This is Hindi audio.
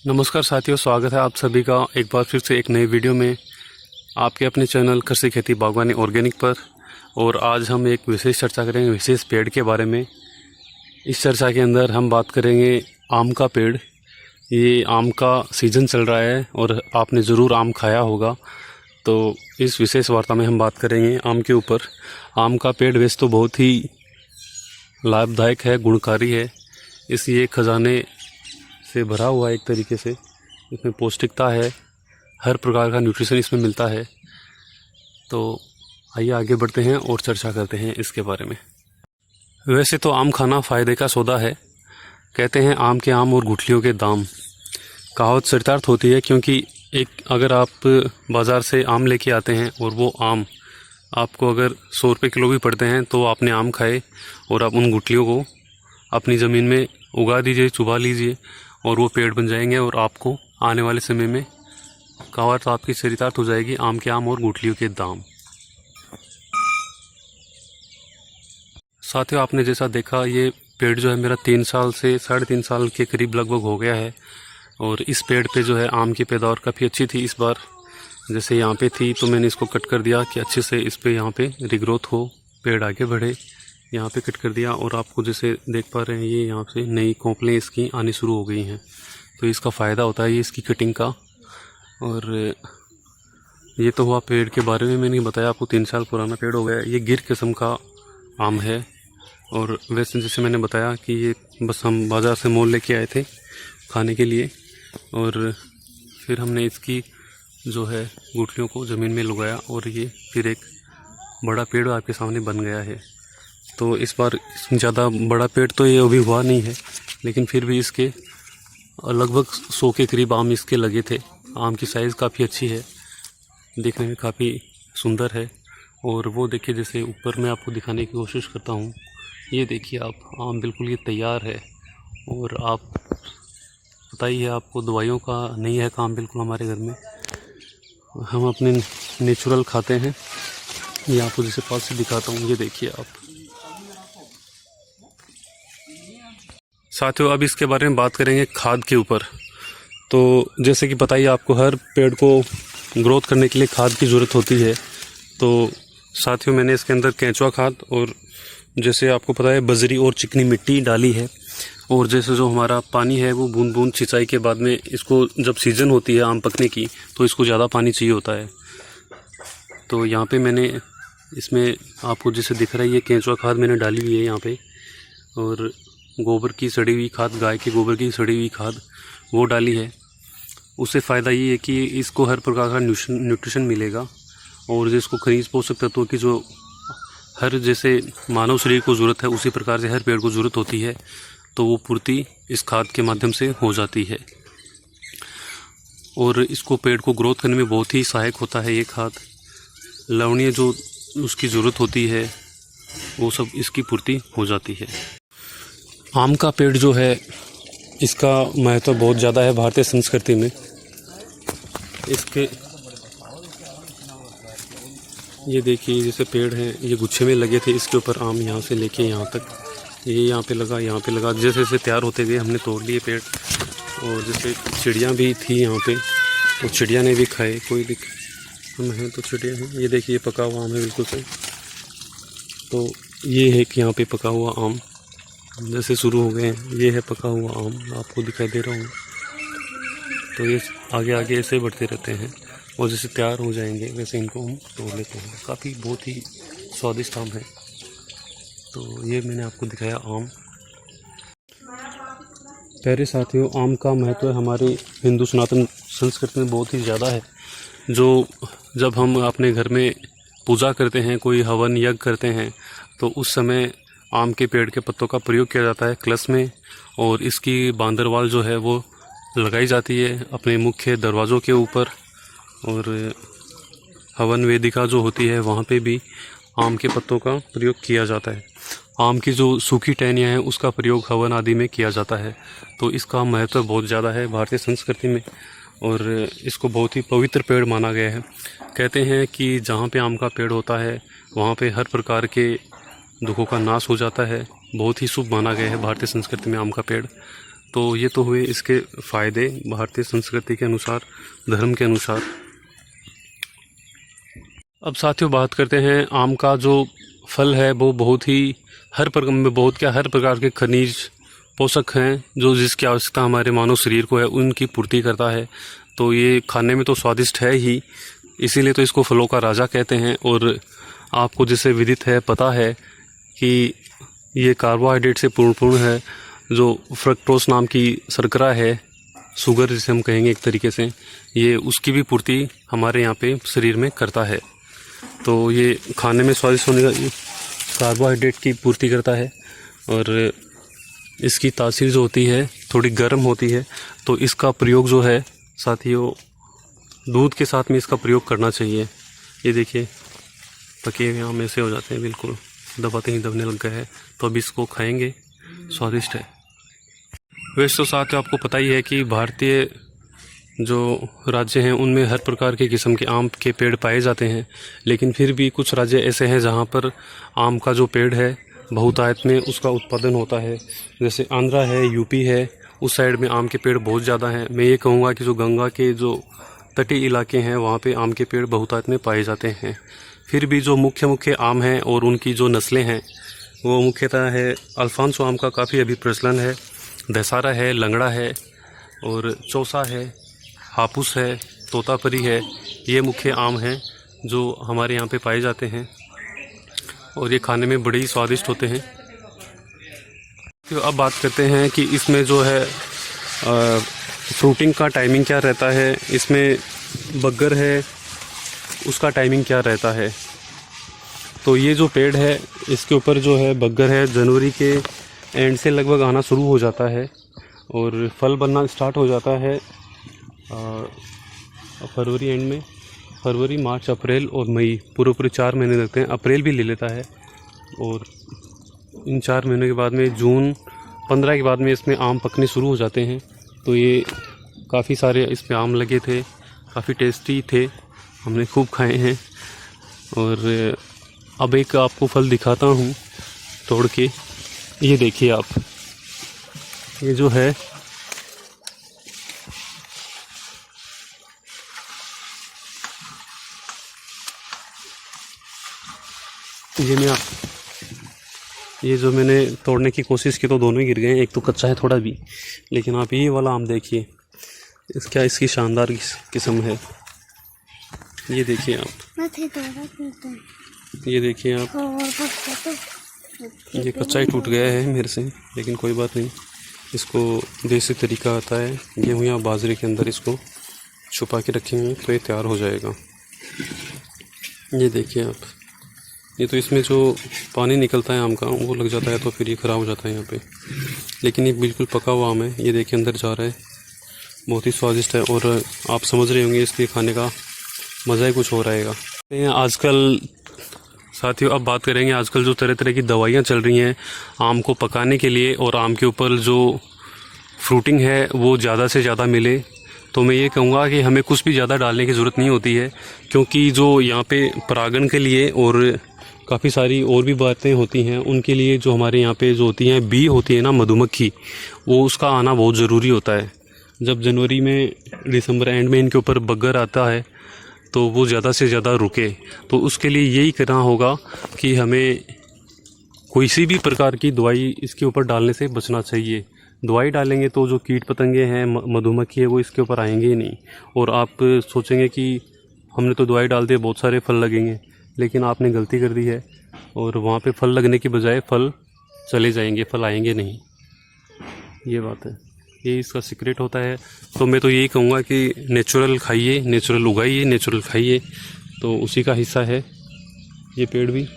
नमस्कार साथियों, स्वागत है आप सभी का एक बार फिर से एक नए वीडियो में आपके अपने चैनल कृषि खेती बागवानी ऑर्गेनिक पर। और आज हम एक विशेष चर्चा करेंगे विशेष पेड़ के बारे में। इस चर्चा के अंदर हम बात करेंगे आम का पेड़। ये आम का सीज़न चल रहा है और आपने ज़रूर आम खाया होगा, तो इस विशेष वार्ता में हम बात करेंगे आम के ऊपर। आम का पेड़ वैसे तो बहुत ही लाभदायक है, गुणकारी है। ये खजाने से भरा हुआ है एक तरीके से। इसमें पौष्टिकता है, हर प्रकार का न्यूट्रिशन इसमें मिलता है। तो आइए आगे बढ़ते हैं और चर्चा करते हैं इसके बारे में। वैसे तो आम खाना फ़ायदे का सौदा है। कहते हैं आम के आम और गुठलियों के दाम। कहावत चरितार्थ होती है, क्योंकि अगर आप बाज़ार से आम लेके आते हैं और वो आम आपको अगर 100 रुपये किलो भी पड़ते हैं, तो आपने आम खाए और आप उन गुठलियों को अपनी ज़मीन में उगा दीजिए, चुबा लीजिए और वो पेड़ बन जाएंगे और आपको आने वाले समय में कहावत आपकी चरितार्थ हो जाएगी, आम के आम और गुठलियों के दाम। साथियों, आपने जैसा देखा, ये पेड़ जो है मेरा 3 साल से 3.5 साल के करीब लगभग हो गया है। और इस पेड़ पे जो है आम की पैदावार काफ़ी अच्छी थी इस बार। जैसे यहाँ पे थी तो मैंने इसको कट कर दिया कि अच्छे से इस पे यहाँ पे रिग्रोथ हो, पेड़ आगे बढ़े। यहाँ पे कट कर दिया और आपको जैसे देख पा रहे हैं, ये यहाँ से नई कोंपलें इसकी आनी शुरू हो गई हैं। तो इसका फ़ायदा होता है ये इसकी कटिंग का। और ये तो हुआ पेड़ के बारे में, मैंने बताया आपको 3 साल पुराना पेड़ हो गया। ये गिर किस्म का आम है। और वैसे जैसे मैंने बताया कि ये बस हम बाज़ार से मोल लेके आए थे खाने के लिए, और फिर हमने इसकी जो है गुठलियों को ज़मीन में लगाया और ये फिर एक बड़ा पेड़ आपके सामने बन गया है। तो इस बार ज़्यादा बड़ा पेड़ तो ये अभी हुआ नहीं है, लेकिन फिर भी इसके लगभग 100 के करीब आम इसके लगे थे। आम की साइज़ काफ़ी अच्छी है, देखने में काफ़ी सुंदर है। और वो देखिए, जैसे ऊपर मैं आपको दिखाने की कोशिश करता हूँ, ये देखिए आप, आम बिल्कुल ये तैयार है। और आप पता ही है आपको, दवाइयों का नहीं है काम बिल्कुल हमारे घर में। हम अपने नेचुरल खाते हैं। ये आपको जैसे पास से दिखाता हूँ, ये देखिए आप। साथियों, अब इसके बारे में बात करेंगे खाद के ऊपर। तो जैसे कि पता ही आपको, हर पेड़ को ग्रोथ करने के लिए खाद की ज़रूरत होती है। तो साथियों, मैंने इसके अंदर केंचुआ खाद और जैसे आपको पता है बजरी और चिकनी मिट्टी डाली है। और जैसे जो हमारा पानी है वो बूंद बूंद सिंचाई के बाद में, इसको जब सीज़न होती है आम पकने की तो इसको ज़्यादा पानी चाहिए होता है। तो यहाँ पे मैंने इसमें आपको जैसे दिख रहा है, ये केंचुआ खाद मैंने डाली हुई है यहाँ पे। और गोबर की सड़ी हुई खाद, गाय के गोबर की सड़ी हुई खाद वो डाली है। उससे फ़ायदा ये है कि इसको हर प्रकार का न्यूट्रिशन मिलेगा। और जिसको खनिज पोषक तत्वों की जो हर जैसे मानव शरीर को ज़रूरत है, उसी प्रकार से हर पेड़ को ज़रूरत होती है, तो वो पूर्ति इस खाद के माध्यम से हो जाती है। और इसको पेड़ को ग्रोथ करने में बहुत ही सहायक होता है ये खाद। लवणीय जो उसकी ज़रूरत होती है वो सब इसकी पूर्ति हो जाती है। आम का पेड़ जो है, इसका महत्व बहुत ज़्यादा है भारतीय संस्कृति में। इसके ये देखिए, जैसे पेड़ हैं, ये गुच्छे में लगे थे, इसके ऊपर आम यहाँ से लेके यहाँ तक, ये यहाँ पे लगा, यहाँ पे लगा। जैसे जैसे तैयार होते गए हमने तोड़ लिए पेड़। और जैसे चिड़ियाँ भी थी यहाँ पे, तो चिड़िया ने भी खाए। कोई हम हैं तो चिड़िया हैं। ये देखिए, पका हुआ आम है बिल्कुल से। तो ये है कि यहाँ पे पका हुआ आम जैसे शुरू हो गए हैं, ये है पका हुआ आम, आपको दिखाई दे रहा हूँ। तो ये आगे आगे ऐसे बढ़ते रहते हैं और जैसे तैयार हो जाएंगे वैसे इनको हम तोड़ लेते हैं। काफ़ी बहुत ही स्वादिष्ट आम है। तो ये मैंने आपको दिखाया आम। प्यारे साथियों, आम का महत्व हमारी हिंदू सनातन संस्कृति में बहुत ही ज़्यादा है। जो जब हम अपने घर में पूजा करते हैं, कोई हवन यज्ञ करते हैं, तो उस समय आम के पेड़ के पत्तों का प्रयोग किया जाता है कलश में। और इसकी बांदरवाल जो है वो लगाई जाती है अपने मुख्य दरवाज़ों के ऊपर। और हवन वेदिका जो होती है वहाँ पे भी आम के पत्तों का प्रयोग किया जाता है। आम की जो सूखी टहनियाँ हैं उसका प्रयोग हवन आदि में किया जाता है। तो इसका महत्व बहुत ज़्यादा है भारतीय संस्कृति में और इसको बहुत ही पवित्र पेड़ माना गया है। कहते हैं कि जहाँ पे आम का पेड़ होता है वहाँ पे हर प्रकार के दुखों का नाश हो जाता है। बहुत ही शुभ माना गया है भारतीय संस्कृति में आम का पेड़। तो ये तो हुए इसके फ़ायदे भारतीय संस्कृति के अनुसार, धर्म के अनुसार। अब साथियों बात करते हैं आम का जो फल है वो बहुत ही हर प्रकार के खनिज पोषक हैं जो जिसकी आवश्यकता हमारे मानव शरीर को है उनकी पूर्ति करता है। तो ये खाने में तो स्वादिष्ट है ही, इसीलिए तो इसको फलों का राजा कहते हैं। और आपको जिसे विदित है, पता है कि ये कार्बोहाइड्रेट से पूर्ण है। जो फ्रक्टोज नाम की शर्करा है, शुगर जिसे हम कहेंगे एक तरीके से, ये उसकी भी पूर्ति हमारे यहाँ पे शरीर में करता है। तो ये खाने में स्वादिष्ट होने का कार्बोहाइड्रेट की पूर्ति करता है। और इसकी तासीर जो होती है थोड़ी गर्म होती है, तो इसका प्रयोग जो है साथियों दूध के साथ में इसका प्रयोग करना चाहिए। ये देखिए पके हुए आम ऐसे हो जाते हैं, बिल्कुल दबाते ही दबने लग गए हैं। तो अब इसको खाएंगे, स्वादिष्ट है। वैसे तो साथियों आपको पता ही है कि भारतीय जो राज्य हैं उनमें हर प्रकार के किस्म के आम के पेड़ पाए जाते हैं, लेकिन फिर भी कुछ राज्य ऐसे हैं जहाँ पर आम का जो पेड़ है बहुतायत में उसका उत्पादन होता है। जैसे आंध्रा है, यूपी है, उस साइड में आम के पेड़ बहुत ज़्यादा हैं। मैं ये कहूँगा कि जो गंगा के जो तटीय इलाके हैं वहाँ पे आम के पेड़ बहुतायत में पाए जाते हैं। फिर भी जो मुख्य आम हैं और उनकी जो नस्लें हैं वो मुख्यतः है अल्फांसो आम का काफ़ी अभी प्रचलन है, दशहरा है, लंगड़ा है और चौसा है, हापुस है, तोतापरी है। ये मुख्य आम हैं जो हमारे यहाँ पे पाए जाते हैं और ये खाने में बड़े ही स्वादिष्ट होते हैं। तो अब बात करते हैं कि इसमें जो है फ्रूटिंग का टाइमिंग क्या रहता है, इसमें बग्गर है उसका टाइमिंग क्या रहता है। तो ये जो पेड़ है इसके ऊपर जो है बग्गर है जनवरी के एंड से लगभग आना शुरू हो जाता है और फल बनना स्टार्ट हो जाता है फरवरी एंड में। फरवरी, मार्च, अप्रैल और मई पूरे 4 महीने लगते हैं। अप्रैल भी ले लेता है और इन 4 महीनों के बाद में जून 15 के बाद में इसमें आम पकने शुरू हो जाते हैं। तो ये काफ़ी सारे इसमें आम लगे थे, काफ़ी टेस्टी थे, हमने खूब खाए हैं। और अब एक आपको फल दिखाता हूँ तोड़ के, ये देखिए आप, ये जो है ये जो मैंने तोड़ने की कोशिश की तो दोनों ही गिर गए हैं, एक तो कच्चा है थोड़ा भी। लेकिन आप ये वाला आम देखिए, इसकी शानदार किस्म है। ये देखिए आप, ये देखिए आप, ये कच्चा ही टूट गया है मेरे से, लेकिन कोई बात नहीं। इसको देसी तरीका आता है, गेहूँ या बाजरे के अंदर इसको छुपा के रखेंगे तो ये तैयार हो जाएगा। ये देखिए आप, ये तो इसमें जो पानी निकलता है आम का वो लग जाता है तो फिर ये ख़राब हो जाता है यहाँ पे। लेकिन ये बिल्कुल पका हुआ आम है, ये देखिए अंदर जा रहा है, बहुत ही स्वादिष्ट है। और आप समझ रहे होंगे इसके खाने का मज़ा ही कुछ हो रहेगा। आजकल साथियों अब बात करेंगे, आजकल जो तरह तरह की दवाइयाँ चल रही हैं आम को पकाने के लिए और आम के ऊपर जो फ्रूटिंग है वो ज़्यादा से ज़्यादा मिले, तो मैं ये कहूँगा कि हमें कुछ भी ज़्यादा डालने की ज़रूरत नहीं होती है। क्योंकि जो यहाँ पे परागण के लिए और काफ़ी सारी और भी बातें होती हैं, उनके लिए जो हमारे यहाँ पे जो होती हैं बी होती है ना, मधुमक्खी, वो उसका आना बहुत ज़रूरी होता है। जब जनवरी में, दिसंबर एंड में इनके ऊपर बग्गर आता है तो वो ज़्यादा से ज़्यादा रुके। तो उसके लिए यही करना होगा कि हमें कोई सी भी प्रकार की दवाई इसके ऊपर डालने से बचना चाहिए। दवाई डालेंगे तो जो कीट पतंगे हैं, मधुमक्खी है, वो इसके ऊपर आएंगे ही नहीं। और आप सोचेंगे कि हमने तो दवाई डाल दी, बहुत सारे फल लगेंगे, लेकिन आपने गलती कर दी है और वहाँ पे फल लगने की बजाय फल चले जाएंगे, फल आएंगे नहीं। ये बात है, ये इसका सीक्रेट होता है। तो मैं तो यही कहूँगा कि नेचुरल खाइए, नेचुरल उगाइए, नेचुरल खाइए, तो उसी का हिस्सा है ये पेड़ भी।